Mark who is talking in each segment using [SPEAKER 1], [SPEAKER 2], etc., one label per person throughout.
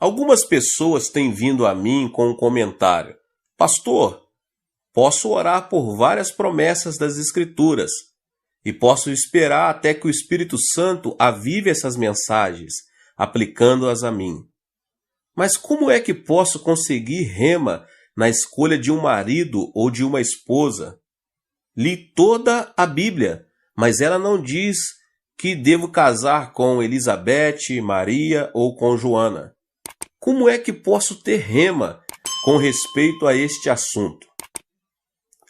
[SPEAKER 1] Algumas pessoas têm vindo a mim com um comentário: Pastor, posso orar por várias promessas das Escrituras e posso esperar até que o Espírito Santo avive essas mensagens, aplicando-as a mim. Mas como é que posso conseguir rema na escolha de um marido ou de uma esposa? Li toda a Bíblia, mas ela não diz que devo casar com Elizabeth, Maria ou com Joana. Como é que posso ter rema com respeito a este assunto?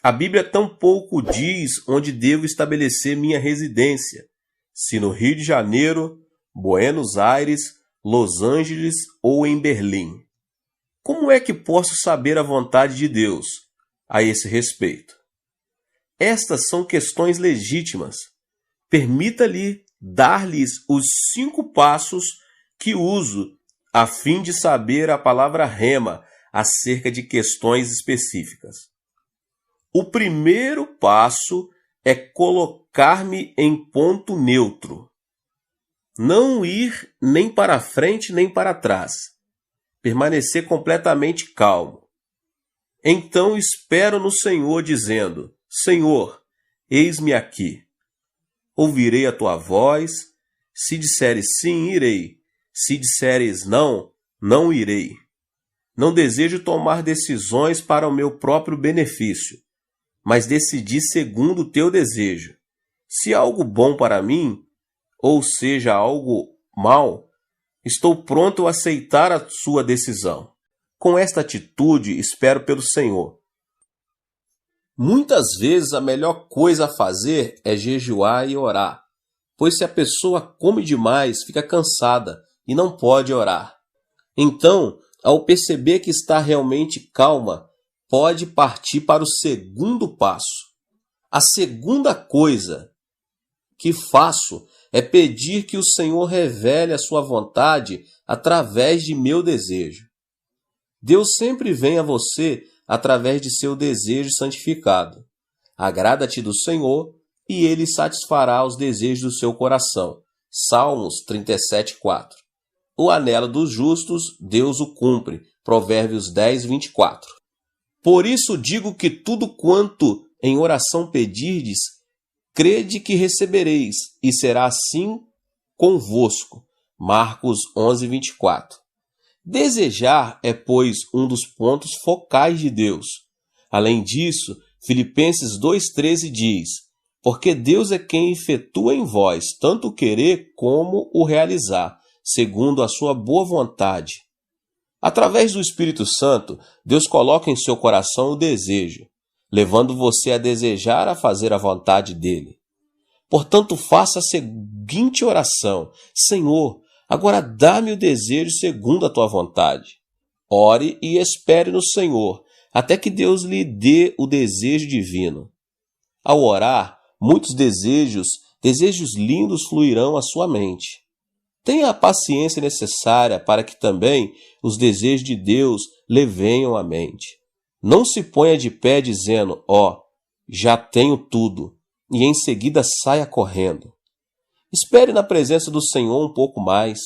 [SPEAKER 1] A Bíblia tampouco diz onde devo estabelecer minha residência, se no Rio de Janeiro, Buenos Aires, Los Angeles ou em Berlim. Como é que posso saber a vontade de Deus a esse respeito? Estas são questões legítimas. Permita-lhe dar-lhes os 5 passos que uso a fim de saber a palavra rema acerca de questões específicas. O primeiro passo é colocar-me em ponto neutro. Não ir nem para frente nem para trás. Permanecer completamente calmo. Então espero no Senhor dizendo: Senhor, eis-me aqui. Ouvirei a tua voz. Se disseres sim, irei. Se disseres não, não irei. Não desejo tomar decisões para o meu próprio benefício, mas decidi segundo o teu desejo. Se algo bom para mim, ou seja, algo mal, estou pronto a aceitar a sua decisão. Com esta atitude, espero pelo Senhor. Muitas vezes a melhor coisa a fazer é jejuar e orar, pois se a pessoa come demais, fica cansada e não pode orar. Então, ao perceber que está realmente calma, pode partir para o segundo passo. A segunda coisa que faço é pedir que o Senhor revele a sua vontade através de meu desejo. Deus sempre vem a você através de seu desejo santificado. Agrada-te do Senhor e Ele satisfará os desejos do seu coração. Salmos 37:4. O anelo dos justos, Deus o cumpre. Provérbios 10:24. Por isso digo que tudo quanto em oração pedirdes, crede que recebereis, e será assim convosco. Marcos 11:24. Desejar é, pois, um dos pontos focais de Deus. Além disso, Filipenses 2:13 diz: Porque Deus é quem efetua em vós tanto o querer como o realizar, segundo a sua boa vontade. Através do Espírito Santo, Deus coloca em seu coração o desejo, levando você a desejar a fazer a vontade dele. Portanto, faça a seguinte oração: Senhor, agora dá-me o desejo segundo a tua vontade. Ore e espere no Senhor, até que Deus lhe dê o desejo divino. Ao orar, muitos desejos lindos fluirão à sua mente. Tenha a paciência necessária para que também os desejos de Deus lhe venham à mente. Não se ponha de pé dizendo: já tenho tudo, e em seguida saia correndo. Espere na presença do Senhor um pouco mais.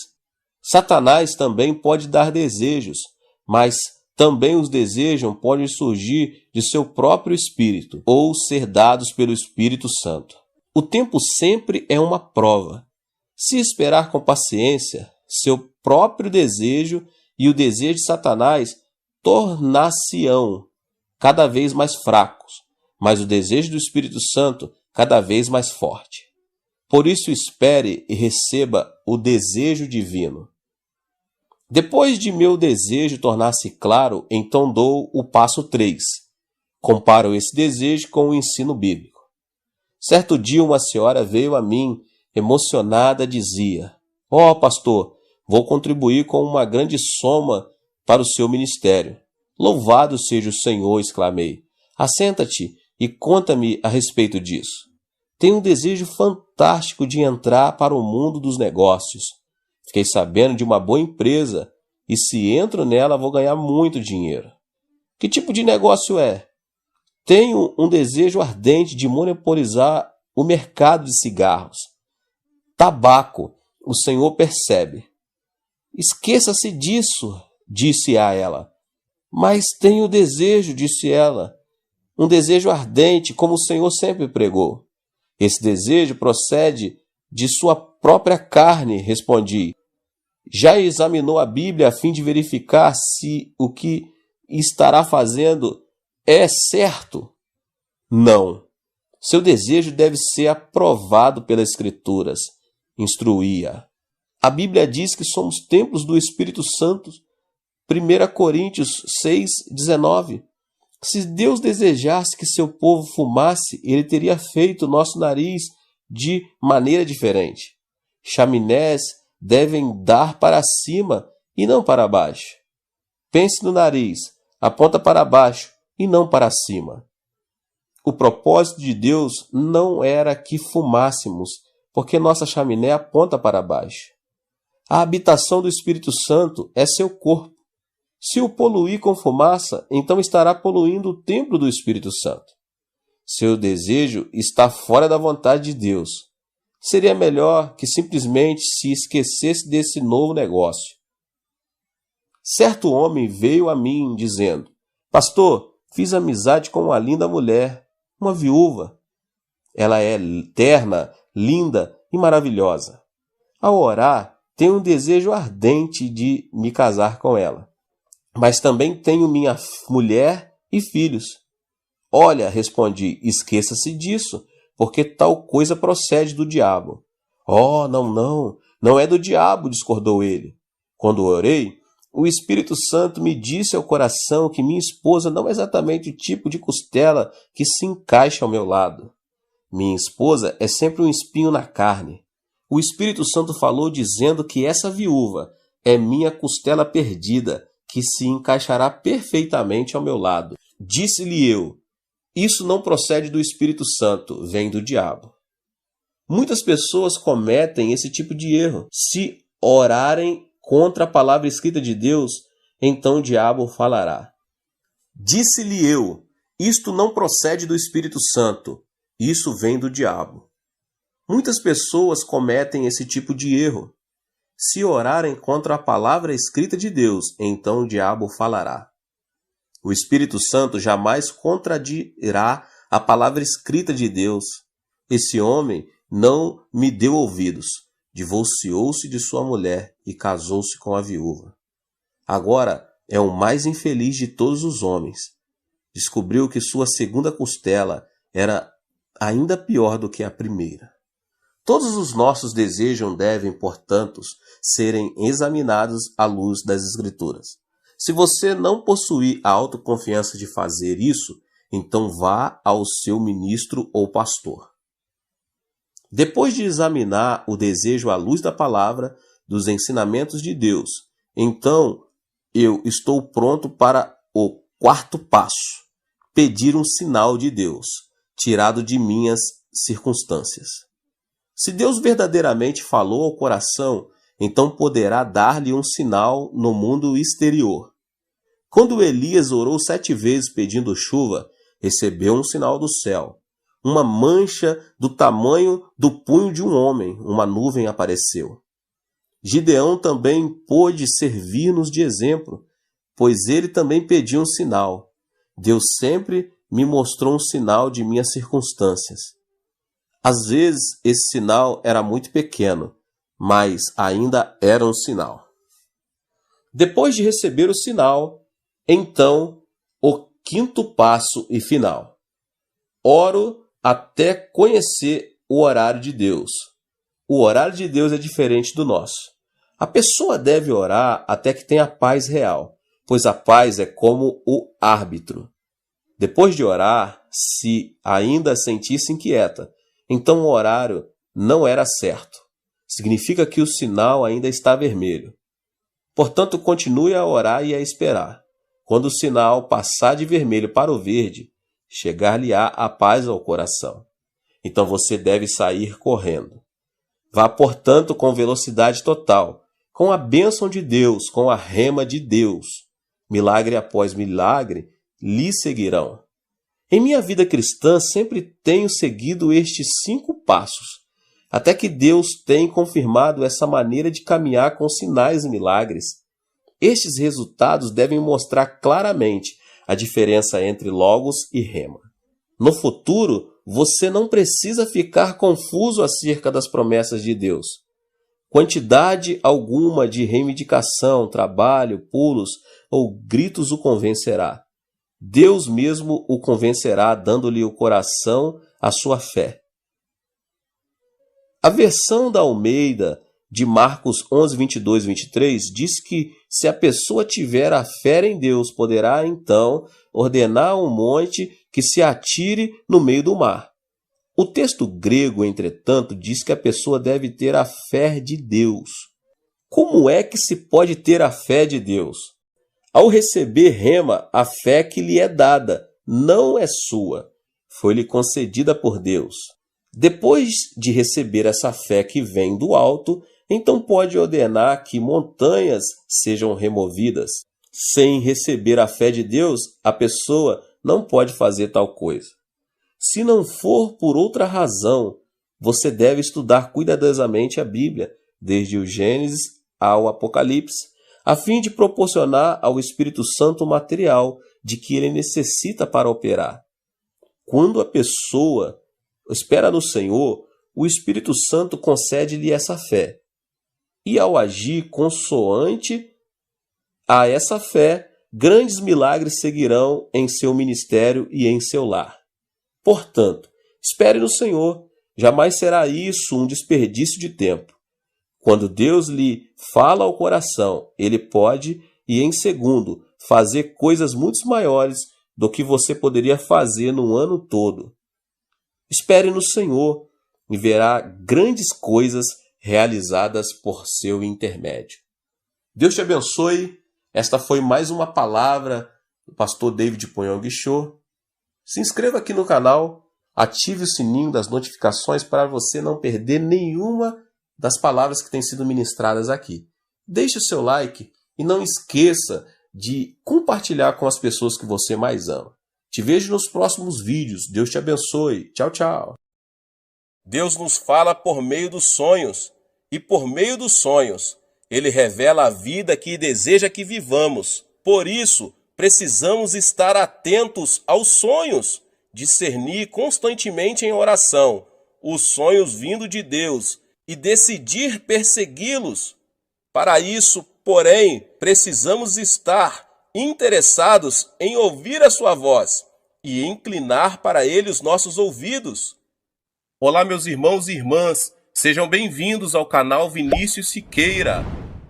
[SPEAKER 1] Satanás também pode dar desejos, mas também os desejos podem surgir de seu próprio espírito ou ser dados pelo Espírito Santo. O tempo sempre é uma prova. Se esperar com paciência, seu próprio desejo e o desejo de Satanás tornar-se-ão cada vez mais fracos, mas o desejo do Espírito Santo cada vez mais forte. Por isso espere e receba o desejo divino. Depois de meu desejo tornar-se claro, então dou o passo 3. Comparo esse desejo com o ensino bíblico. Certo dia uma senhora veio a mim, emocionada, dizia: pastor, vou contribuir com uma grande soma para o seu ministério. Louvado seja o Senhor, exclamei. Assenta-te e conta-me a respeito disso. Tenho um desejo fantástico de entrar para o mundo dos negócios. Fiquei sabendo de uma boa empresa e se entro nela vou ganhar muito dinheiro. Que tipo de negócio é? Tenho um desejo ardente de monopolizar o mercado de cigarros. Tabaco, o Senhor percebe. Esqueça-se disso, disse a ela. Mas tenho desejo, disse ela, um desejo ardente, como o Senhor sempre pregou. Esse desejo procede de sua própria carne, respondi. Já examinou a Bíblia a fim de verificar se o que estará fazendo é certo? Não. Seu desejo deve ser aprovado pelas Escrituras, instruía. A Bíblia diz que somos templos do Espírito Santo. 1 Coríntios 6:19. Se Deus desejasse que seu povo fumasse, ele teria feito nosso nariz de maneira diferente. Chaminés devem dar para cima e não para baixo. Pense no nariz, aponta para baixo e não para cima. O propósito de Deus não era que fumássemos, porque nossa chaminé aponta para baixo. A habitação do Espírito Santo é seu corpo. Se o poluir com fumaça, então estará poluindo o templo do Espírito Santo. Seu desejo está fora da vontade de Deus. Seria melhor que simplesmente se esquecesse desse novo negócio. Certo homem veio a mim dizendo: Pastor, fiz amizade com uma linda mulher, uma viúva. Ela é terna, linda e maravilhosa. Ao orar, tenho um desejo ardente de me casar com ela. Mas também tenho minha mulher e filhos. Olha, respondi, esqueça-se disso, porque tal coisa procede do diabo. Oh, não é do diabo, discordou ele. Quando orei, o Espírito Santo me disse ao coração que minha esposa não é exatamente o tipo de costela que se encaixa ao meu lado. Minha esposa é sempre um espinho na carne. O Espírito Santo falou dizendo que essa viúva é minha costela perdida, que se encaixará perfeitamente ao meu lado. Disse-lhe eu, isso não procede do Espírito Santo, vem do diabo. Muitas pessoas cometem esse tipo de erro. Se orarem contra a palavra escrita de Deus, então o diabo falará. Disse-lhe eu, isto não procede do Espírito Santo, isso vem do diabo. Muitas pessoas cometem esse tipo de erro. Se orarem contra a palavra escrita de Deus, então o diabo falará. O Espírito Santo jamais contradirá a palavra escrita de Deus. Esse homem não me deu ouvidos, divorciou-se de sua mulher e casou-se com a viúva. Agora é o mais infeliz de todos os homens. Descobriu que sua segunda costela era ainda pior do que a primeira. Todos os nossos desejos devem, portanto, serem examinados à luz das Escrituras. Se você não possuir a autoconfiança de fazer isso, então vá ao seu ministro ou pastor. Depois de examinar o desejo à luz da palavra, dos ensinamentos de Deus, então eu estou pronto para o quarto passo: pedir um sinal de Deus, tirado de minhas circunstâncias. Se Deus verdadeiramente falou ao coração, então poderá dar-lhe um sinal no mundo exterior. Quando Elias orou 7 vezes pedindo chuva, recebeu um sinal do céu. Uma mancha do tamanho do punho de um homem, uma nuvem apareceu. Gideão também pôde servir-nos de exemplo, pois ele também pediu um sinal. Deus sempre me mostrou um sinal de minhas circunstâncias. Às vezes, esse sinal era muito pequeno, mas ainda era um sinal. Depois de receber o sinal, então, o quinto passo e final. Oro até conhecer o horário de Deus. O horário de Deus é diferente do nosso. A pessoa deve orar até que tenha paz real, pois a paz é como o árbitro. Depois de orar, se ainda sentir-se inquieta, então o horário não era certo. Significa que o sinal ainda está vermelho. Portanto, continue a orar e a esperar. Quando o sinal passar de vermelho para o verde, chegar-lhe-á a paz ao coração. Então você deve sair correndo. Vá, portanto, com velocidade total, com a bênção de Deus, com a rema de Deus. Milagre após milagre lhe seguirão. Em minha vida cristã, sempre tenho seguido estes 5 passos. até que Deus tem confirmado essa maneira de caminhar com sinais e milagres. Estes resultados devem mostrar claramente a diferença entre Logos e Rema. No futuro, você não precisa ficar confuso acerca das promessas de Deus. Quantidade alguma de reivindicação, trabalho, pulos ou gritos o convencerá. Deus mesmo o convencerá, dando-lhe o coração à sua fé. A versão da Almeida de Marcos 11, 22 e 23 diz que se a pessoa tiver a fé em Deus, poderá então ordenar a um monte que se atire no meio do mar. O texto grego, entretanto, diz que a pessoa deve ter a fé de Deus. Como é que se pode ter a fé de Deus? Ao receber rema, a fé que lhe é dada não é sua, foi-lhe concedida por Deus. Depois de receber essa fé que vem do alto, então pode ordenar que montanhas sejam removidas. Sem receber a fé de Deus, a pessoa não pode fazer tal coisa. Se não for por outra razão, você deve estudar cuidadosamente a Bíblia, desde o Gênesis ao Apocalipse, a fim de proporcionar ao Espírito Santo o material de que ele necessita para operar. Quando a pessoa espera no Senhor, o Espírito Santo concede-lhe essa fé. E ao agir consoante a essa fé, grandes milagres seguirão em seu ministério e em seu lar. Portanto, espere no Senhor, jamais será isso um desperdício de tempo. Quando Deus lhe fala ao coração, ele pode, e em segundo, fazer coisas muito maiores do que você poderia fazer no ano todo. Espere no Senhor e verá grandes coisas realizadas por seu intermédio. Deus te abençoe. Esta foi mais uma palavra do pastor David Poyong Cho. Se inscreva aqui no canal, ative o sininho das notificações para você não perder nenhuma das palavras que têm sido ministradas aqui. Deixe o seu like e não esqueça de compartilhar com as pessoas que você mais ama. Te vejo nos próximos vídeos. Deus te abençoe. Tchau, tchau. Deus nos fala por meio dos sonhos, e por meio dos sonhos, Ele revela a vida que deseja que vivamos. Por isso, precisamos estar atentos aos sonhos, discernir constantemente em oração os sonhos vindo de Deus e decidir persegui-los. Para isso, porém, precisamos estar interessados em ouvir a sua voz e inclinar para ele os nossos ouvidos. Olá, meus irmãos e irmãs, sejam bem-vindos ao canal Vinícius Siqueira.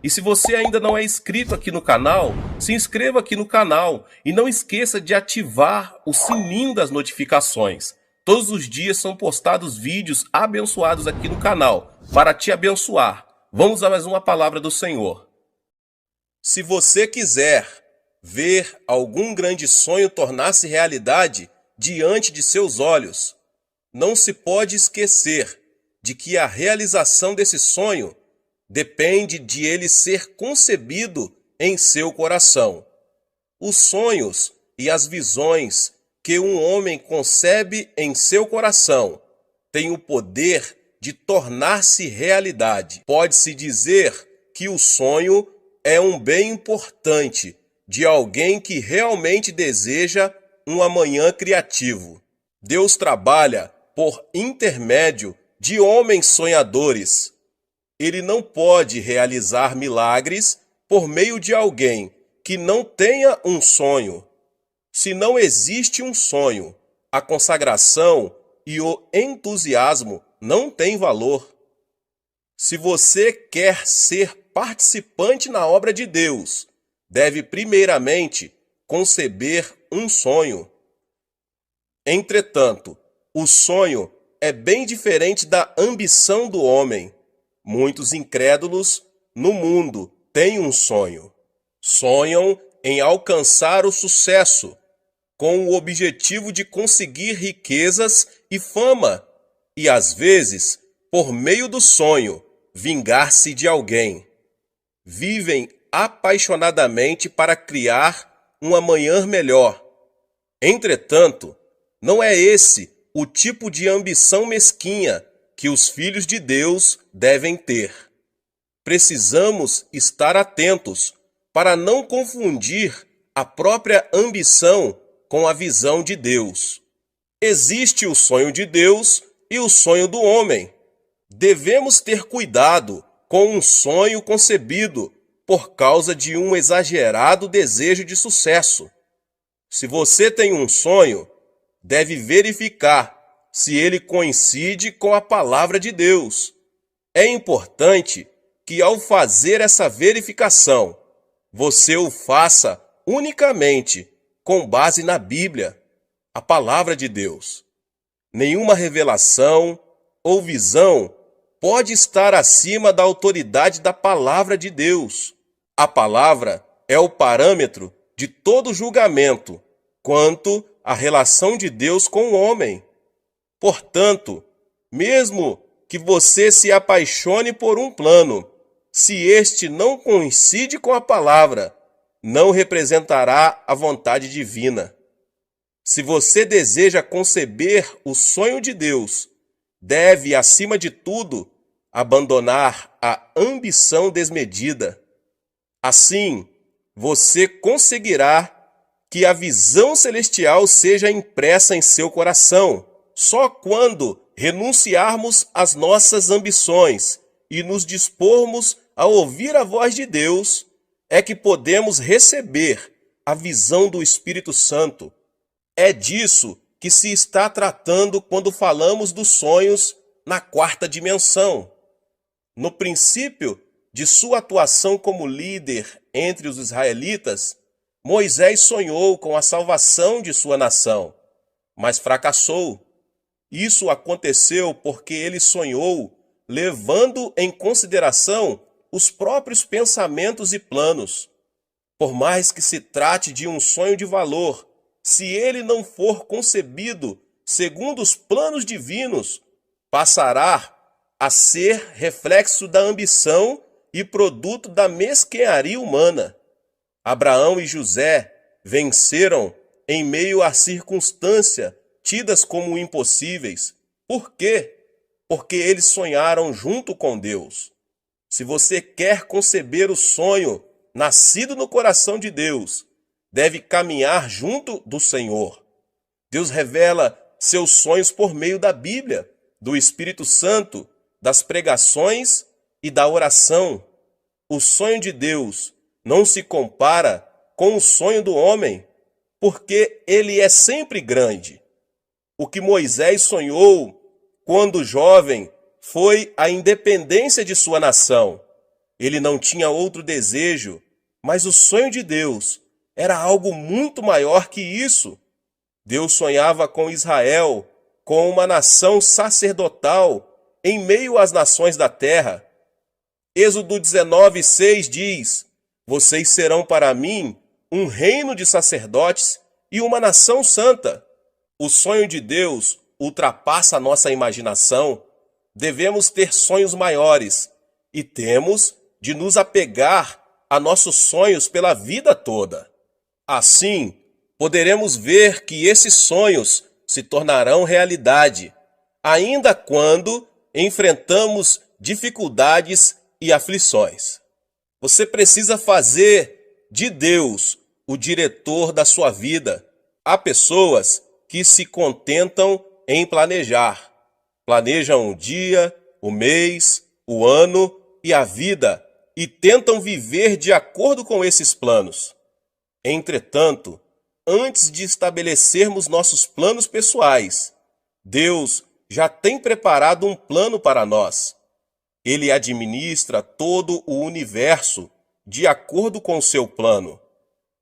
[SPEAKER 1] E se você ainda não é inscrito aqui no canal, se inscreva aqui no canal e não esqueça de ativar o sininho das notificações. Todos os dias são postados vídeos abençoados aqui no canal para te abençoar. Vamos a mais uma palavra do Senhor. Se você quiser ver algum grande sonho tornar-se realidade diante de seus olhos, não se pode esquecer de que a realização desse sonho depende de ele ser concebido em seu coração. Os sonhos e as visões que um homem concebe em seu coração têm o poder de tornar-se realidade. Pode-se dizer que o sonho é um bem importante de alguém que realmente deseja um amanhã criativo. Deus trabalha por intermédio de homens sonhadores. Ele não pode realizar milagres por meio de alguém que não tenha um sonho. Se não existe um sonho, a consagração e o entusiasmo não têm valor. Se você quer ser participante na obra de Deus, deve primeiramente conceber um sonho. Entretanto, o sonho é bem diferente da ambição do homem. Muitos incrédulos no mundo têm um sonho. Sonham em alcançar o sucesso, com o objetivo de conseguir riquezas e fama, e às vezes, por meio do sonho, vingar-se de alguém. Vivem apaixonadamente para criar um amanhã melhor. Entretanto, não é esse o tipo de ambição mesquinha que os filhos de Deus devem ter. Precisamos estar atentos para não confundir a própria ambição com a visão de Deus. Existe o sonho de Deus e o sonho do homem. Devemos ter cuidado com um sonho concebido por causa de um exagerado desejo de sucesso. Se você tem um sonho, deve verificar se ele coincide com a palavra de Deus. É importante que, ao fazer essa verificação, você o faça unicamente com base na Bíblia, a palavra de Deus. Nenhuma revelação ou visão pode estar acima da autoridade da palavra de Deus. A palavra é o parâmetro de todo julgamento quanto à relação de Deus com o homem. Portanto, mesmo que você se apaixone por um plano, se este não coincide com a palavra, não representará a vontade divina. Se você deseja conceber o sonho de Deus, deve, acima de tudo, abandonar a ambição desmedida. Assim, você conseguirá que a visão celestial seja impressa em seu coração. Só quando renunciarmos às nossas ambições e nos dispormos a ouvir a voz de Deus, é que podemos receber a visão do Espírito Santo. É disso que se está tratando quando falamos dos sonhos na quarta dimensão. No princípio de sua atuação como líder entre os israelitas, Moisés sonhou com a salvação de sua nação, mas fracassou. Isso aconteceu porque ele sonhou levando em consideração os próprios pensamentos e planos. Por mais que se trate de um sonho de valor, se ele não for concebido segundo os planos divinos, passará a ser reflexo da ambição e produto da mesquinharia humana. Abraão e José venceram em meio a circunstâncias tidas como impossíveis. Por quê? Porque eles sonharam junto com Deus. Se você quer conceber o sonho nascido no coração de Deus, deve caminhar junto do Senhor. Deus revela seus sonhos por meio da Bíblia, do Espírito Santo, das pregações e da oração. O sonho de Deus não se compara com o sonho do homem, porque ele é sempre grande. O que Moisés sonhou quando jovem foi a independência de sua nação. Ele não tinha outro desejo, mas o sonho de Deus era algo muito maior que isso. Deus sonhava com Israel, com uma nação sacerdotal em meio às nações da terra. Êxodo 19:6 diz: "Vocês serão para mim um reino de sacerdotes e uma nação santa." O sonho de Deus ultrapassa a nossa imaginação. Devemos ter sonhos maiores e temos de nos apegar a nossos sonhos pela vida toda. Assim, poderemos ver que esses sonhos se tornarão realidade, ainda quando enfrentamos dificuldades e aflições. Você precisa fazer de Deus o diretor da sua vida. Há pessoas que se contentam em planejar. Planejam o dia, o mês, o ano e a vida e tentam viver de acordo com esses planos. Entretanto, antes de estabelecermos nossos planos pessoais, Deus já tem preparado um plano para nós. Ele administra todo o universo de acordo com o seu plano.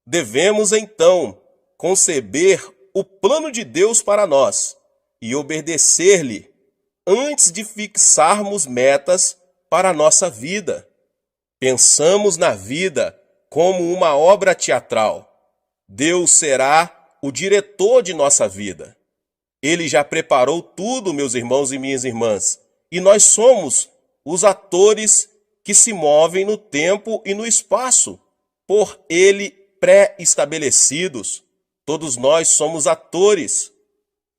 [SPEAKER 1] Devemos, então, conceber o plano de Deus para nós e obedecer-lhe antes de fixarmos metas para a nossa vida. Pensamos na vida como uma obra teatral. Deus será o diretor de nossa vida. Ele já preparou tudo, meus irmãos e minhas irmãs, e nós somos os atores que se movem no tempo e no espaço, por ele pré-estabelecidos. Todos nós somos atores.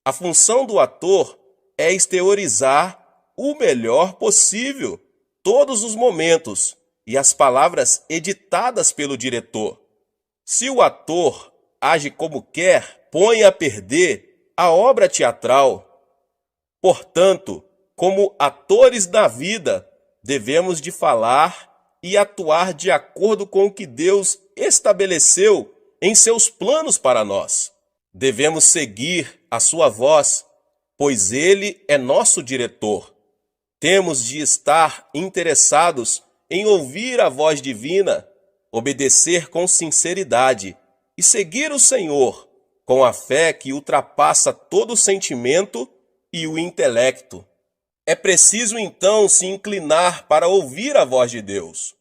[SPEAKER 1] A função do ator é exteriorizar o melhor possível todos os momentos e as palavras editadas pelo diretor. Se o ator age como quer, põe a perder a obra teatral. Portanto, como atores da vida, devemos de falar e atuar de acordo com o que Deus estabeleceu em seus planos para nós. Devemos seguir a sua voz, pois Ele é nosso diretor. Temos de estar interessados em ouvir a voz divina, obedecer com sinceridade e seguir o Senhor com a fé que ultrapassa todo o sentimento e o intelecto. É preciso então se inclinar para ouvir a voz de Deus.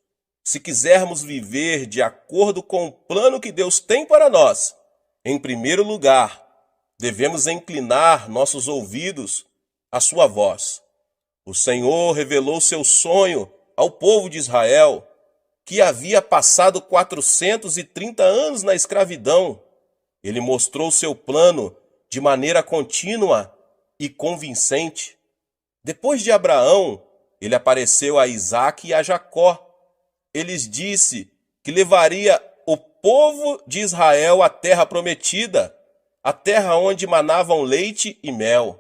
[SPEAKER 1] Se quisermos viver de acordo com o plano que Deus tem para nós, em primeiro lugar, devemos inclinar nossos ouvidos à sua voz. O Senhor revelou seu sonho ao povo de Israel, que havia passado 430 anos na escravidão. Ele mostrou seu plano de maneira contínua e convincente. Depois de Abraão, ele apareceu a Isaque e a Jacó. Ele lhes disse que levaria o povo de Israel à terra prometida, a terra onde manavam leite e mel.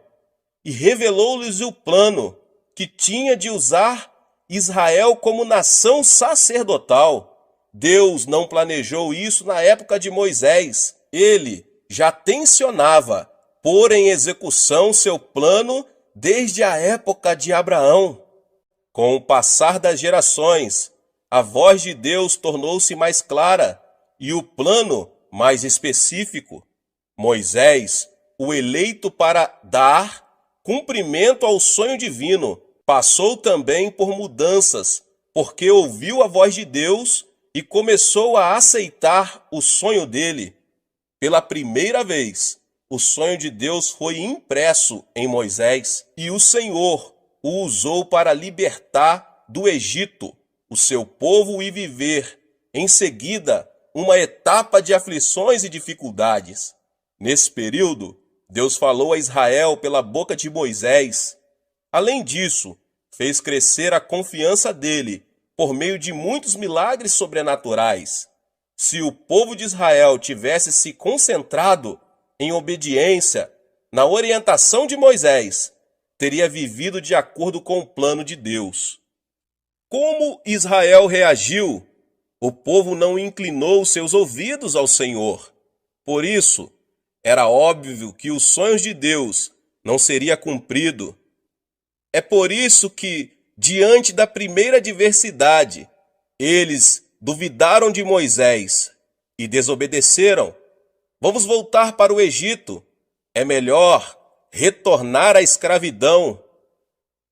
[SPEAKER 1] E revelou-lhes o plano que tinha de usar Israel como nação sacerdotal. Deus não planejou isso na época de Moisés. Ele já tensionava pôr em execução seu plano desde a época de Abraão. Com o passar das gerações, a voz de Deus tornou-se mais clara e o plano mais específico. Moisés, o eleito para dar cumprimento ao sonho divino, passou também por mudanças, porque ouviu a voz de Deus e começou a aceitar o sonho dele. Pela primeira vez, o sonho de Deus foi impresso em Moisés e o Senhor o usou para libertar do Egito o seu povo e viver, em seguida, uma etapa de aflições e dificuldades. Nesse período, Deus falou a Israel pela boca de Moisés. Além disso, fez crescer a confiança dele por meio de muitos milagres sobrenaturais. Se o povo de Israel tivesse se concentrado em obediência na orientação de Moisés, teria vivido de acordo com o plano de Deus. Como Israel reagiu? O povo não inclinou seus ouvidos ao Senhor. Por isso, era óbvio que os sonhos de Deus não seriam cumpridos. É por isso que, diante da primeira adversidade, eles duvidaram de Moisés e desobedeceram. Vamos voltar para o Egito. É melhor retornar à escravidão.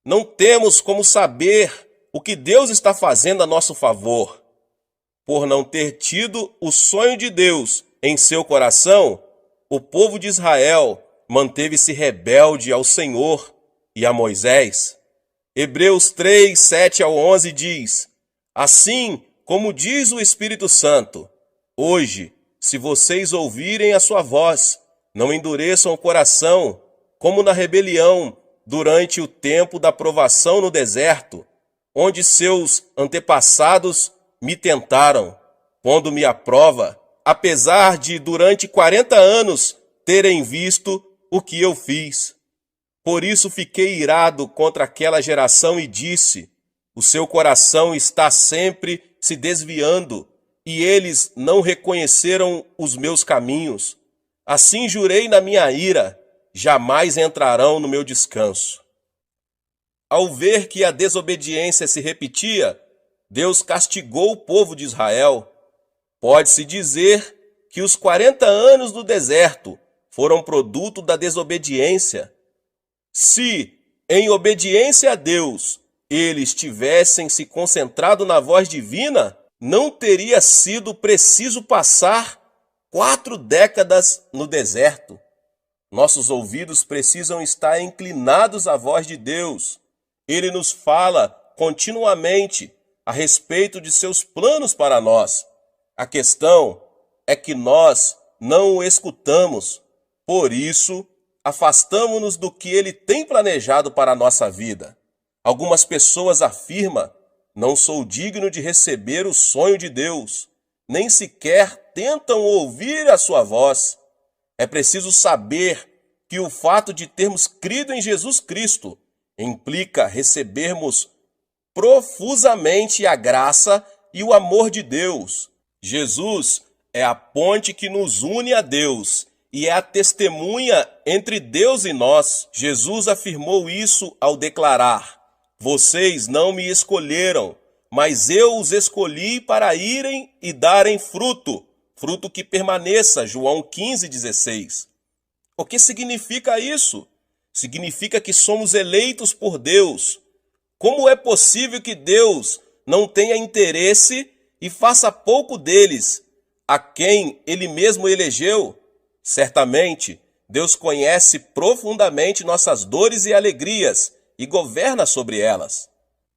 [SPEAKER 1] Não temos como saber o que Deus está fazendo a nosso favor. Por não ter tido o sonho de Deus em seu coração, o povo de Israel manteve-se rebelde ao Senhor e a Moisés. Hebreus 3, 7 ao 11 diz: Assim como diz o Espírito Santo, hoje, se vocês ouvirem a sua voz, não endureçam o coração, como na rebelião, durante o tempo da provação no deserto, onde seus antepassados me tentaram, pondo-me à prova, apesar de durante 40 anos terem visto o que eu fiz. Por isso fiquei irado contra aquela geração e disse: o seu coração está sempre se desviando, e eles não reconheceram os meus caminhos. Assim jurei na minha ira, jamais entrarão no meu descanso. Ao ver que a desobediência se repetia, Deus castigou o povo de Israel. Pode-se dizer que os 40 anos do deserto foram produto da desobediência. Se, em obediência a Deus, eles tivessem se concentrado na voz divina, não teria sido preciso passar 4 décadas no deserto. Nossos ouvidos precisam estar inclinados à voz de Deus. Ele nos fala continuamente a respeito de seus planos para nós. A questão é que nós não o escutamos. Por isso, afastamo-nos do que ele tem planejado para a nossa vida. Algumas pessoas afirmam: não sou digno de receber o sonho de Deus, nem sequer tentam ouvir a sua voz. É preciso saber que o fato de termos crido em Jesus Cristo implica recebermos profusamente a graça e o amor de Deus. Jesus é a ponte que nos une a Deus e é a testemunha entre Deus e nós. Jesus afirmou isso ao declarar: vocês não me escolheram, mas eu os escolhi para irem e darem fruto, fruto que permaneça. João 15,16. O que significa isso? Significa que somos eleitos por Deus. Como é possível que Deus não tenha interesse e faça pouco deles, a quem Ele mesmo elegeu? Certamente, Deus conhece profundamente nossas dores e alegrias e governa sobre elas.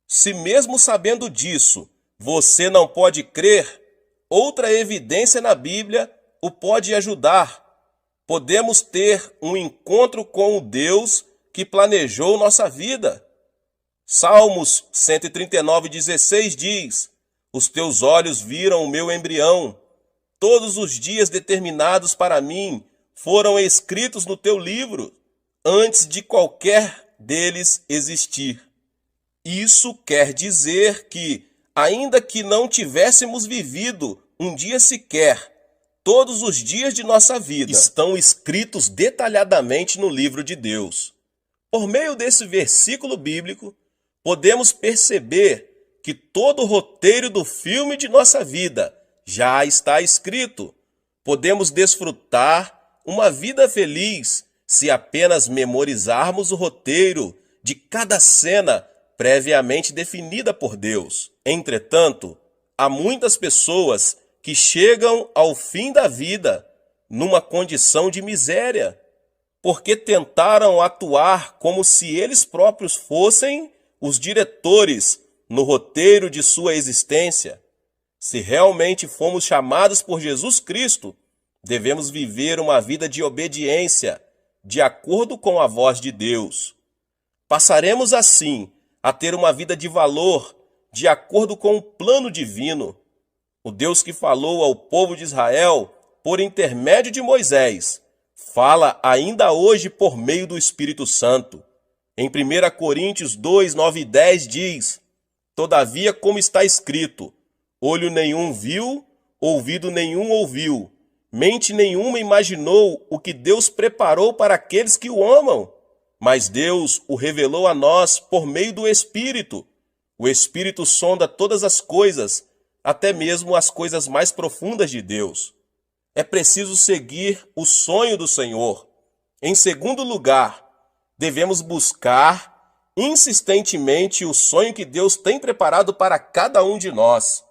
[SPEAKER 1] Se mesmo sabendo disso, você não pode crer, outra evidência na Bíblia o pode ajudar. Podemos ter um encontro com o Deus que planejou nossa vida. Salmos 139,16 diz: os teus olhos viram o meu embrião. Todos os dias determinados para mim foram escritos no teu livro, antes de qualquer deles existir. Isso quer dizer que, ainda que não tivéssemos vivido um dia sequer, todos os dias de nossa vida estão escritos detalhadamente no livro de Deus. Por meio desse versículo bíblico, podemos perceber que todo o roteiro do filme de nossa vida já está escrito. Podemos desfrutar uma vida feliz se apenas memorizarmos o roteiro de cada cena previamente definida por Deus. Entretanto, há muitas pessoas que chegam ao fim da vida numa condição de miséria, porque tentaram atuar como se eles próprios fossem os diretores no roteiro de sua existência. Se realmente fomos chamados por Jesus Cristo, devemos viver uma vida de obediência, de acordo com a voz de Deus. Passaremos assim a ter uma vida de valor, de acordo com o plano divino. O Deus que falou ao povo de Israel por intermédio de Moisés, fala ainda hoje por meio do Espírito Santo. Em 1 Coríntios 2, 9 e 10 diz: todavia, como está escrito, olho nenhum viu, ouvido nenhum ouviu, mente nenhuma imaginou o que Deus preparou para aqueles que o amam. Mas Deus o revelou a nós por meio do Espírito. O Espírito sonda todas as coisas, até mesmo as coisas mais profundas de Deus. É preciso seguir o sonho do Senhor. Em segundo lugar, devemos buscar insistentemente o sonho que Deus tem preparado para cada um de nós.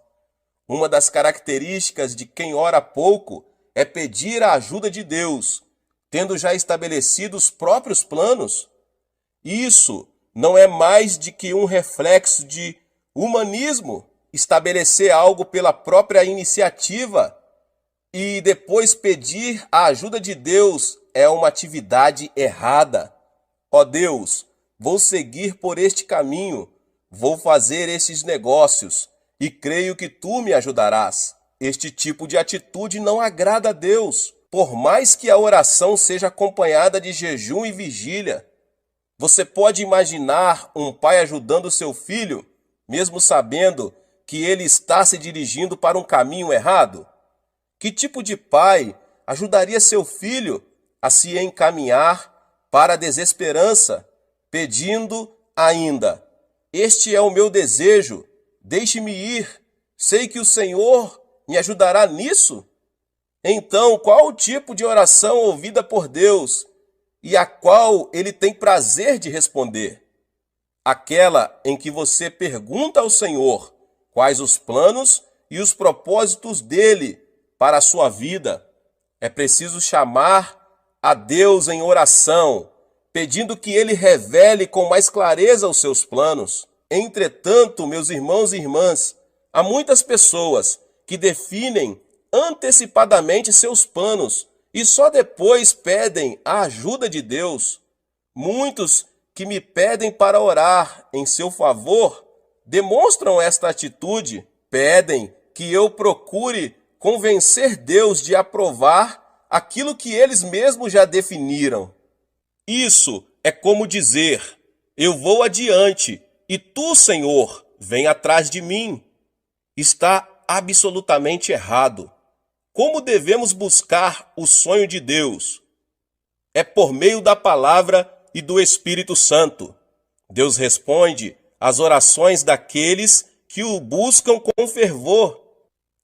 [SPEAKER 1] Uma das características de quem ora pouco é pedir a ajuda de Deus, tendo já estabelecido os próprios planos. Isso não é mais de que um reflexo de humanismo, estabelecer algo pela própria iniciativa e depois pedir a ajuda de Deus é uma atividade errada. Ó Deus, vou seguir por este caminho, vou fazer esses negócios e creio que tu me ajudarás. Este tipo de atitude não agrada a Deus, por mais que a oração seja acompanhada de jejum e vigília. Você pode imaginar um pai ajudando seu filho, mesmo sabendo que ele está se dirigindo para um caminho errado? Que tipo de pai ajudaria seu filho a se encaminhar para a desesperança, pedindo ainda: este é o meu desejo, deixe-me ir, sei que o Senhor me ajudará nisso? Então, qual o tipo de oração ouvida por Deus e a qual Ele tem prazer de responder? Aquela em que você pergunta ao Senhor quais os planos e os propósitos dele para a sua vida. É preciso chamar a Deus em oração, pedindo que Ele revele com mais clareza os seus planos. Entretanto, meus irmãos e irmãs, há muitas pessoas que definem antecipadamente seus planos e só depois pedem a ajuda de Deus. Muitos que me pedem para orar em seu favor demonstram esta atitude, pedem que eu procure convencer Deus de aprovar aquilo que eles mesmos já definiram. Isso é como dizer: eu vou adiante e tu, Senhor, vem atrás de mim. Está absolutamente errado. Como devemos buscar o sonho de Deus? É por meio da palavra e do Espírito Santo. Deus responde às orações daqueles que o buscam com fervor.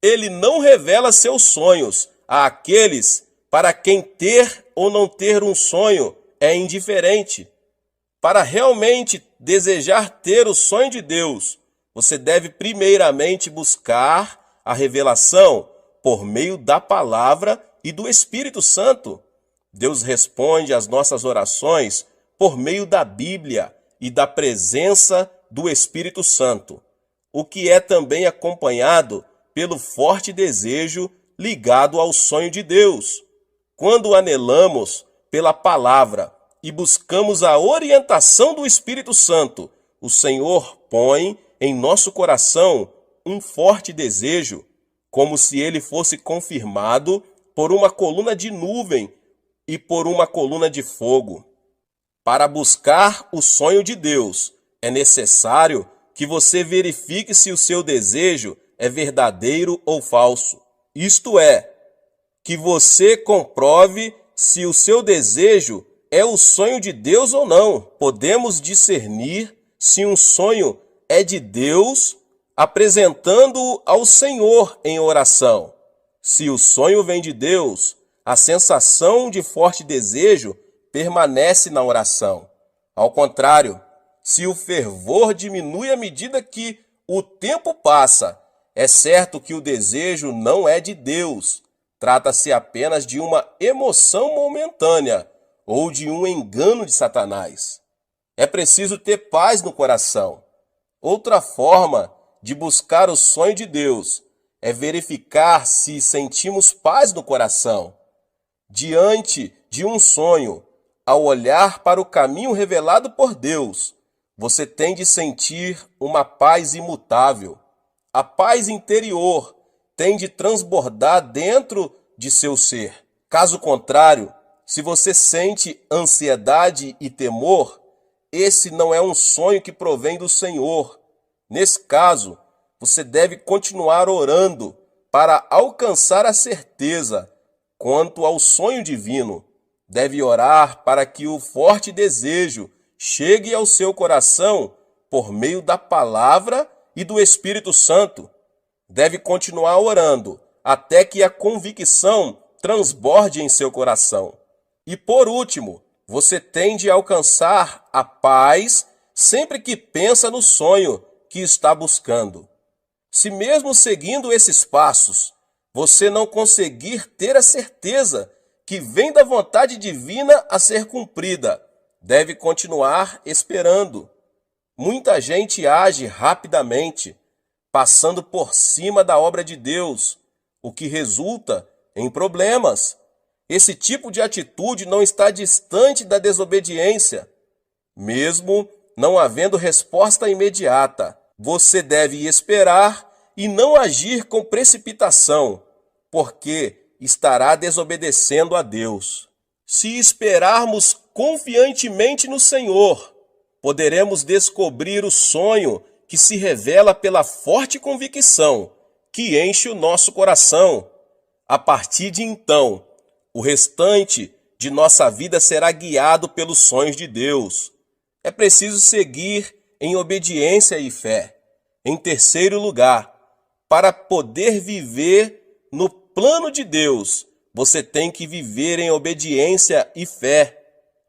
[SPEAKER 1] Ele não revela seus sonhos àqueles para quem ter ou não ter um sonho é indiferente. Para realmente desejar ter o sonho de Deus, você deve primeiramente buscar a revelação por meio da palavra e do Espírito Santo. Deus responde às nossas orações por meio da Bíblia e da presença do Espírito Santo, o que é também acompanhado pelo forte desejo ligado ao sonho de Deus. Quando anelamos pela palavra e buscamos a orientação do Espírito Santo, o Senhor põe em nosso coração um forte desejo, como se ele fosse confirmado por uma coluna de nuvem e por uma coluna de fogo. Para buscar o sonho de Deus, é necessário que você verifique se o seu desejo é verdadeiro ou falso. Isto é, que você comprove se o seu desejo é o sonho de Deus ou não. Podemos discernir se um sonho é de Deus apresentando-o ao Senhor em oração. Se o sonho vem de Deus, a sensação de forte desejo permanece na oração. Ao contrário, se o fervor diminui à medida que o tempo passa, é certo que o desejo não é de Deus. Trata-se apenas de uma emoção momentânea ou de um engano de Satanás. É preciso ter paz no coração. Outra forma de buscar o sonho de Deus é verificar se sentimos paz no coração. Diante de um sonho, ao olhar para o caminho revelado por Deus, você tem de sentir uma paz imutável. A paz interior tem de transbordar dentro de seu ser. Caso contrário, se você sente ansiedade e temor, esse não é um sonho que provém do Senhor. Nesse caso, você deve continuar orando para alcançar a certeza quanto ao sonho divino. Deve orar para que o forte desejo chegue ao seu coração por meio da palavra e do Espírito Santo. Deve continuar orando até que a convicção transborde em seu coração. E por último, você tem de alcançar a paz sempre que pensa no sonho que está buscando. Se mesmo seguindo esses passos, você não conseguir ter a certeza que vem da vontade divina a ser cumprida, deve continuar esperando. Muita gente age rapidamente, passando por cima da obra de Deus, o que resulta em problemas. Esse tipo de atitude não está distante da desobediência. Mesmo não havendo resposta imediata, você deve esperar e não agir com precipitação, porque estará desobedecendo a Deus. Se esperarmos confiantemente no Senhor, poderemos descobrir o sonho que se revela pela forte convicção que enche o nosso coração. A partir de então, o restante de nossa vida será guiado pelos sonhos de Deus. É preciso seguir em obediência e fé. Em terceiro lugar, para poder viver no plano de Deus, você tem que viver em obediência e fé.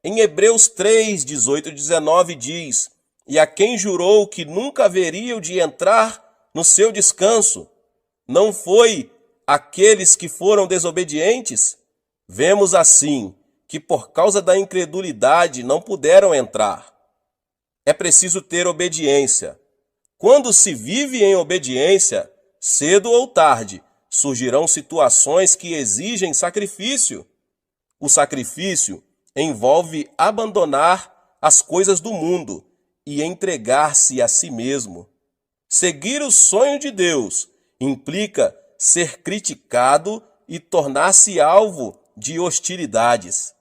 [SPEAKER 1] Em Hebreus 3, 18 e 19 diz: e a quem jurou que nunca haveriam de entrar no seu descanso, não foi aqueles que foram desobedientes? Vemos assim que por causa da incredulidade não puderam entrar. É preciso ter obediência. Quando se vive em obediência, cedo ou tarde, surgirão situações que exigem sacrifício. O sacrifício envolve abandonar as coisas do mundo e entregar-se a si mesmo. Seguir o sonho de Deus implica ser criticado e tornar-se alvo de hostilidades.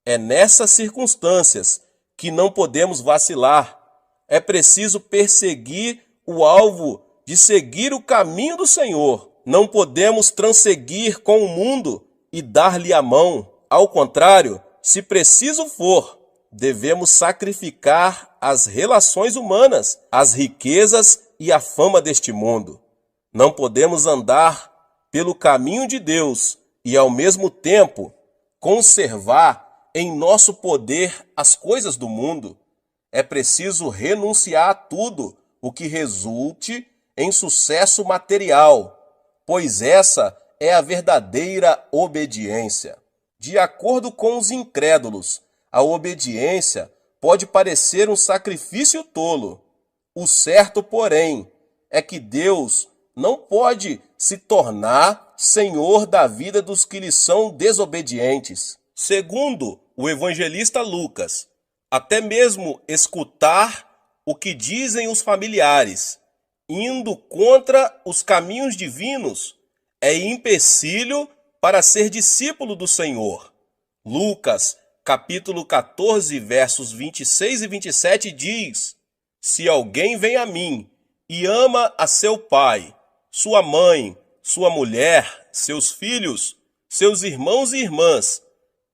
[SPEAKER 1] É nessas circunstâncias que não podemos vacilar. É preciso perseguir o alvo de seguir o caminho do Senhor. Não podemos transseguir com o mundo e dar-lhe a mão. Ao contrário, se preciso for, devemos sacrificar as relações humanas, as riquezas e a fama deste mundo. Não podemos andar pelo caminho de Deus e, ao mesmo tempo, conservar em nosso poder as coisas do mundo. É preciso renunciar a tudo o que resulte em sucesso material, pois essa é a verdadeira obediência. De acordo com os incrédulos, a obediência pode parecer um sacrifício tolo. O certo, porém, é que Deus não pode se tornar senhor da vida dos que lhe são desobedientes. Segundo o evangelista Lucas, até mesmo escutar o que dizem os familiares, indo contra os caminhos divinos, é empecilho para ser discípulo do Senhor. Lucas, capítulo 14, versos 26 e 27 diz: Se alguém vem a mim e ama a seu pai, sua mãe, sua mulher, seus filhos, seus irmãos e irmãs,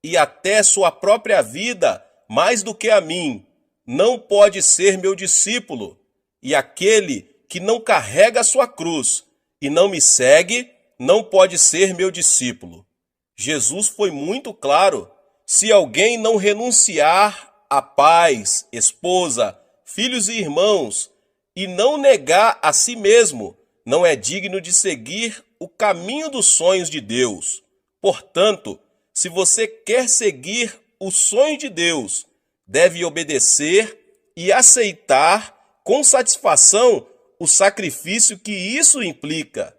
[SPEAKER 1] e até sua própria vida, mais do que a mim, não pode ser meu discípulo. E aquele que não carrega a sua cruz e não me segue, não pode ser meu discípulo. Jesus foi muito claro: se alguém não renunciar a pais, esposa, filhos e irmãos, e não negar a si mesmo, não é digno de seguir o caminho dos sonhos de Deus. Portanto, se você quer seguir o sonho de Deus, deve obedecer e aceitar com satisfação o sacrifício que isso implica.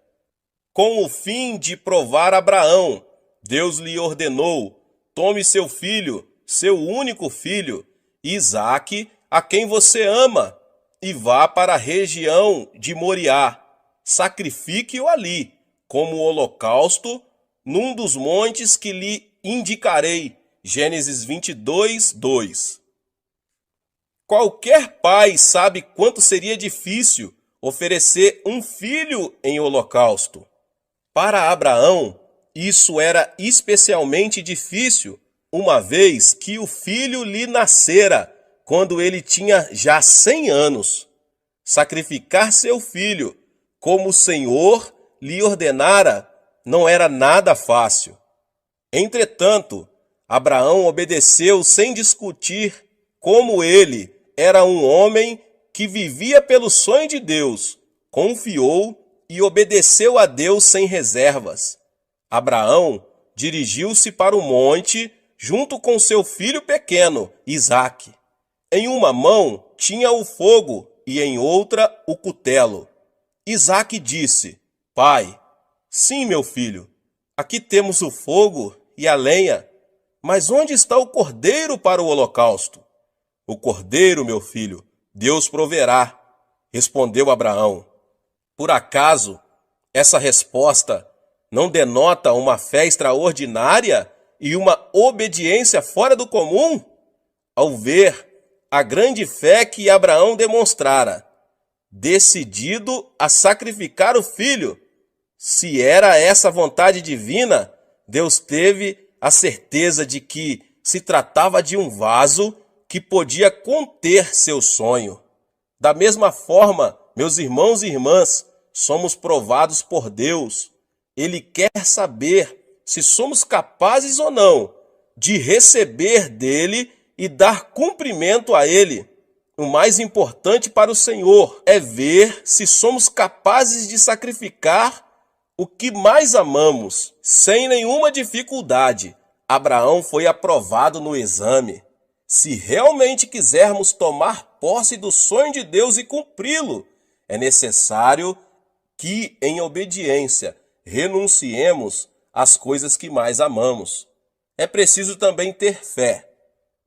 [SPEAKER 1] Com o fim de provar Abraão, Deus lhe ordenou: tome seu filho, seu único filho, Isaque, a quem você ama, e vá para a região de Moriá. Sacrifique-o ali, como holocausto, num dos montes que lhe indicarei. Gênesis 22, 2. Qualquer pai sabe quanto seria difícil oferecer um filho em holocausto. Para Abraão, isso era especialmente difícil, uma vez que o filho lhe nascera quando ele tinha já 100 anos. Sacrificar seu filho, como o Senhor lhe ordenara, não era nada fácil. Entretanto, Abraão obedeceu sem discutir. Como ele era um homem que vivia pelo sonho de Deus, confiou e obedeceu a Deus sem reservas. Abraão dirigiu-se para o monte junto com seu filho pequeno, Isaque. Em uma mão tinha o fogo e em outra o cutelo. Isaque disse: Pai, sim, meu filho, aqui temos o fogo e a lenha, mas onde está o cordeiro para o holocausto? O cordeiro, meu filho, Deus proverá, respondeu Abraão. Por acaso, essa resposta não denota uma fé extraordinária e uma obediência fora do comum? Ao ver a grande fé que Abraão demonstrara, decidido a sacrificar o filho, se era essa vontade divina, Deus teve a certeza de que se tratava de um vaso que podia conter seu sonho. Da mesma forma, meus irmãos e irmãs, somos provados por Deus. Ele quer saber se somos capazes ou não de receber dele e dar cumprimento a ele. O mais importante para o Senhor é ver se somos capazes de sacrificar o que mais amamos. Sem nenhuma dificuldade, Abraão foi aprovado no exame. Se realmente quisermos tomar posse do sonho de Deus e cumpri-lo, é necessário que, em obediência, renunciemos às coisas que mais amamos. É preciso também ter fé.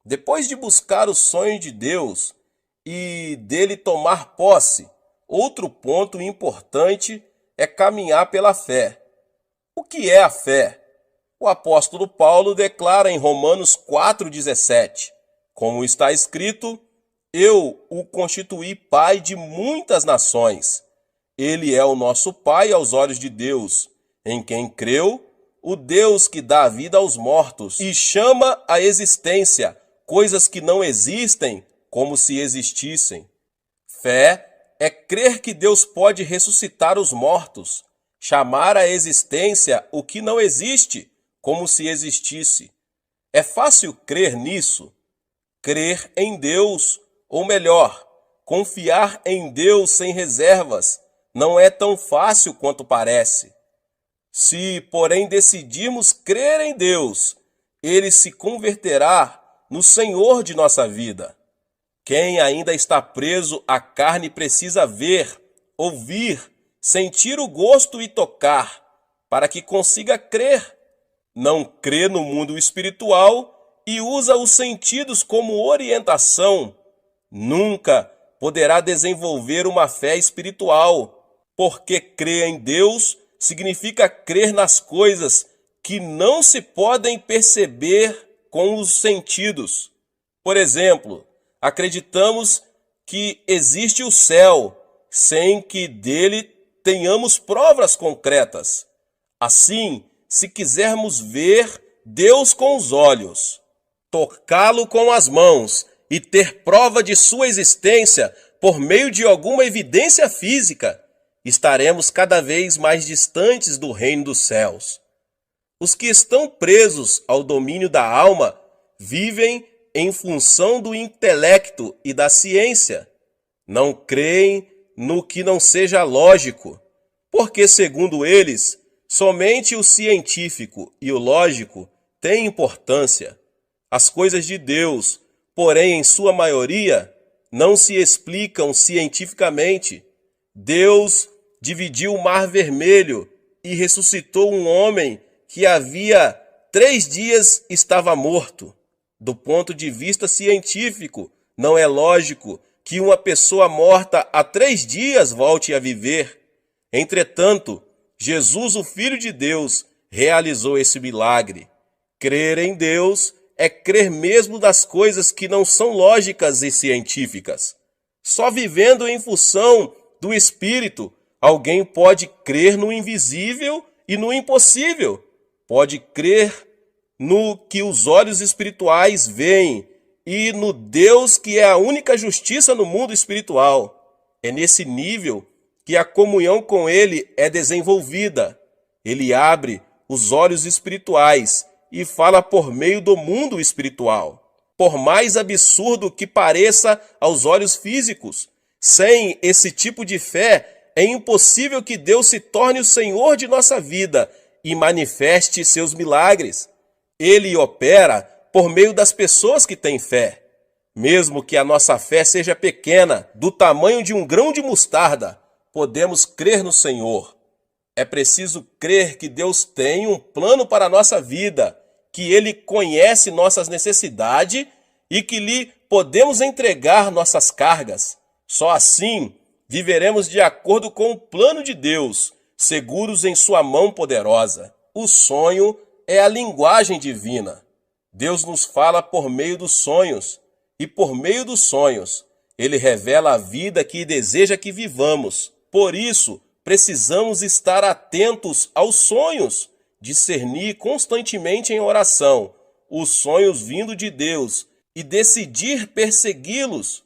[SPEAKER 1] Depois de buscar o sonho de Deus e dele tomar posse, outro ponto importante é caminhar pela fé. O que é a fé? O apóstolo Paulo declara em Romanos 4,17, como está escrito: eu o constituí pai de muitas nações. Ele é o nosso pai aos olhos de Deus, em quem creu, o Deus que dá vida aos mortos e chama à existência coisas que não existem como se existissem. Fé é crer que Deus pode ressuscitar os mortos, chamar à existência o que não existe como se existisse. É fácil crer nisso? Crer em Deus, ou melhor, confiar em Deus sem reservas, não é tão fácil quanto parece. Se, porém, decidirmos crer em Deus, Ele se converterá no Senhor de nossa vida. Quem ainda está preso à carne precisa ver, ouvir, sentir o gosto e tocar, para que consiga crer. Não crê no mundo espiritual e usa os sentidos como orientação, nunca poderá desenvolver uma fé espiritual, porque crer em Deus significa crer nas coisas que não se podem perceber com os sentidos. Por exemplo, acreditamos que existe o céu, sem que dele tenhamos provas concretas. Assim, se quisermos ver Deus com os olhos, tocá-lo com as mãos e ter prova de sua existência por meio de alguma evidência física, estaremos cada vez mais distantes do reino dos céus. Os que estão presos ao domínio da alma vivem em função do intelecto e da ciência. Não creem no que não seja lógico, porque, segundo eles, somente o científico e o lógico têm importância. As coisas de Deus, porém, em sua maioria, não se explicam cientificamente. Deus dividiu o Mar Vermelho e ressuscitou um homem que havia 3 dias estava morto. Do ponto de vista científico, não é lógico que uma pessoa morta há 3 dias volte a viver. Entretanto, Jesus, o Filho de Deus, realizou esse milagre. Crer em Deus é crer mesmo das coisas que não são lógicas e científicas. Só vivendo em função do Espírito, alguém pode crer no invisível e no impossível. Pode crer no que os olhos espirituais veem e no Deus que é a única justiça no mundo espiritual. É nesse nível que a comunhão com Ele é desenvolvida. Ele abre os olhos espirituais e fala por meio do mundo espiritual. Por mais absurdo que pareça aos olhos físicos, sem esse tipo de fé, é impossível que Deus se torne o Senhor de nossa vida e manifeste seus milagres. Ele opera por meio das pessoas que têm fé. Mesmo que a nossa fé seja pequena, do tamanho de um grão de mostarda, podemos crer no Senhor. É preciso crer que Deus tem um plano para a nossa vida, que Ele conhece nossas necessidades e que lhe podemos entregar nossas cargas. Só assim viveremos de acordo com o plano de Deus, seguros em sua mão poderosa. O sonho é a linguagem divina. Deus nos fala por meio dos sonhos, e por meio dos sonhos, Ele revela a vida que deseja que vivamos. Por isso, precisamos estar atentos aos sonhos, discernir constantemente em oração os sonhos vindo de Deus e decidir persegui-los.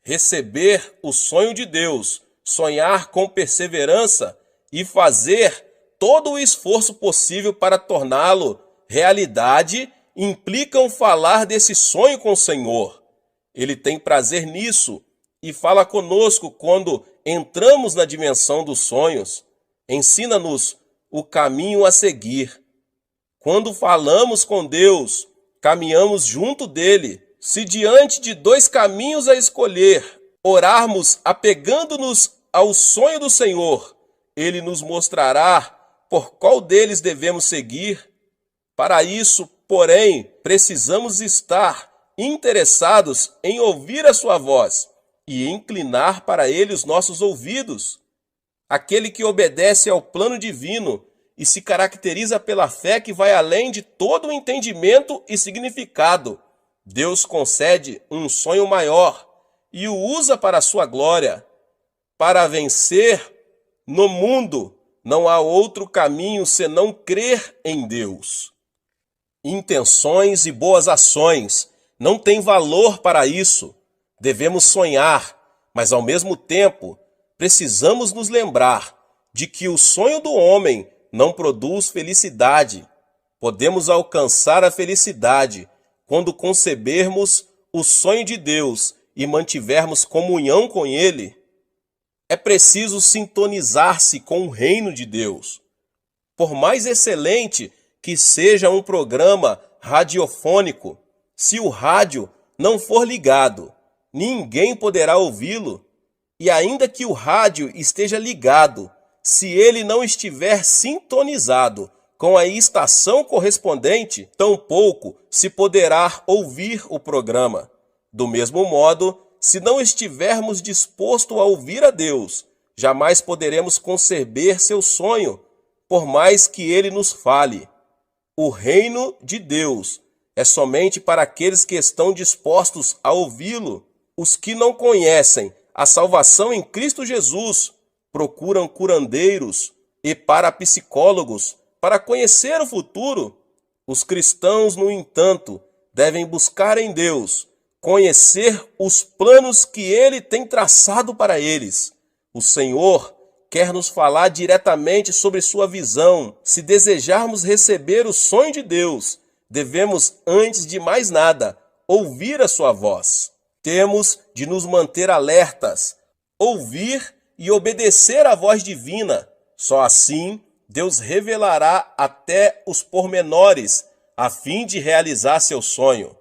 [SPEAKER 1] Receber o sonho de Deus, sonhar com perseverança e fazer todo o esforço possível para torná-lo realidade implicam falar desse sonho com o Senhor. Ele tem prazer nisso e fala conosco quando entramos na dimensão dos sonhos. Ensina-nos o caminho a seguir. Quando falamos com Deus, caminhamos junto dele. Se diante de 2 caminhos a escolher, orarmos apegando-nos ao sonho do Senhor, Ele nos mostrará por qual deles devemos seguir. Para isso, porém, precisamos estar interessados em ouvir a sua voz e inclinar para ele os nossos ouvidos. Aquele que obedece ao plano divino e se caracteriza pela fé que vai além de todo o entendimento e significado. Deus concede um sonho maior e o usa para a sua glória. Para vencer no mundo, não há outro caminho senão crer em Deus. Intenções e boas ações não têm valor para isso. Devemos sonhar, mas ao mesmo tempo precisamos nos lembrar de que o sonho do homem não produz felicidade. Podemos alcançar a felicidade quando concebermos o sonho de Deus e mantivermos comunhão com Ele. É preciso sintonizar-se com o reino de Deus. Por mais excelente que seja um programa radiofônico, se o rádio não for ligado, ninguém poderá ouvi-lo. E ainda que o rádio esteja ligado, se ele não estiver sintonizado com a estação correspondente, tampouco se poderá ouvir o programa. Do mesmo modo, se não estivermos dispostos a ouvir a Deus, jamais poderemos conceber seu sonho, por mais que ele nos fale. O reino de Deus é somente para aqueles que estão dispostos a ouvi-lo. Os que não conhecem a salvação em Cristo Jesus procuram curandeiros e parapsicólogos para conhecer o futuro. Os cristãos, no entanto, devem buscar em Deus conhecer os planos que Ele tem traçado para eles. O Senhor quer nos falar diretamente sobre sua visão. Se desejarmos receber o sonho de Deus, devemos, antes de mais nada, ouvir a sua voz. Temos de nos manter alertas, ouvir e obedecer à voz divina. Só assim Deus revelará até os pormenores a fim de realizar seu sonho.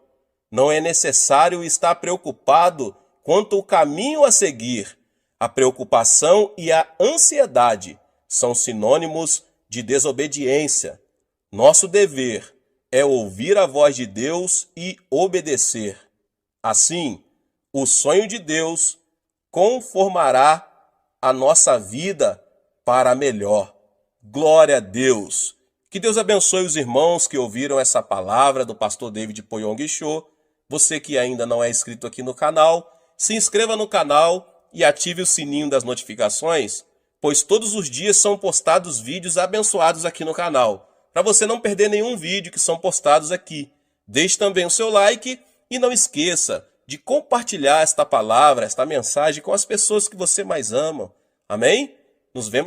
[SPEAKER 1] Não é necessário estar preocupado quanto ao caminho a seguir. A preocupação e a ansiedade são sinônimos de desobediência. Nosso dever é ouvir a voz de Deus e obedecer. Assim, o sonho de Deus conformará a nossa vida para melhor. Glória a Deus! Que Deus abençoe os irmãos que ouviram essa palavra do pastor David Poyong Cho. Você que ainda não é inscrito aqui no canal, se inscreva no canal e ative o sininho das notificações, pois todos os dias são postados vídeos abençoados aqui no canal, para você não perder nenhum vídeo que são postados aqui. Deixe também o seu like e não esqueça de compartilhar esta palavra, esta mensagem com as pessoas que você mais ama. Amém? Nos vemos.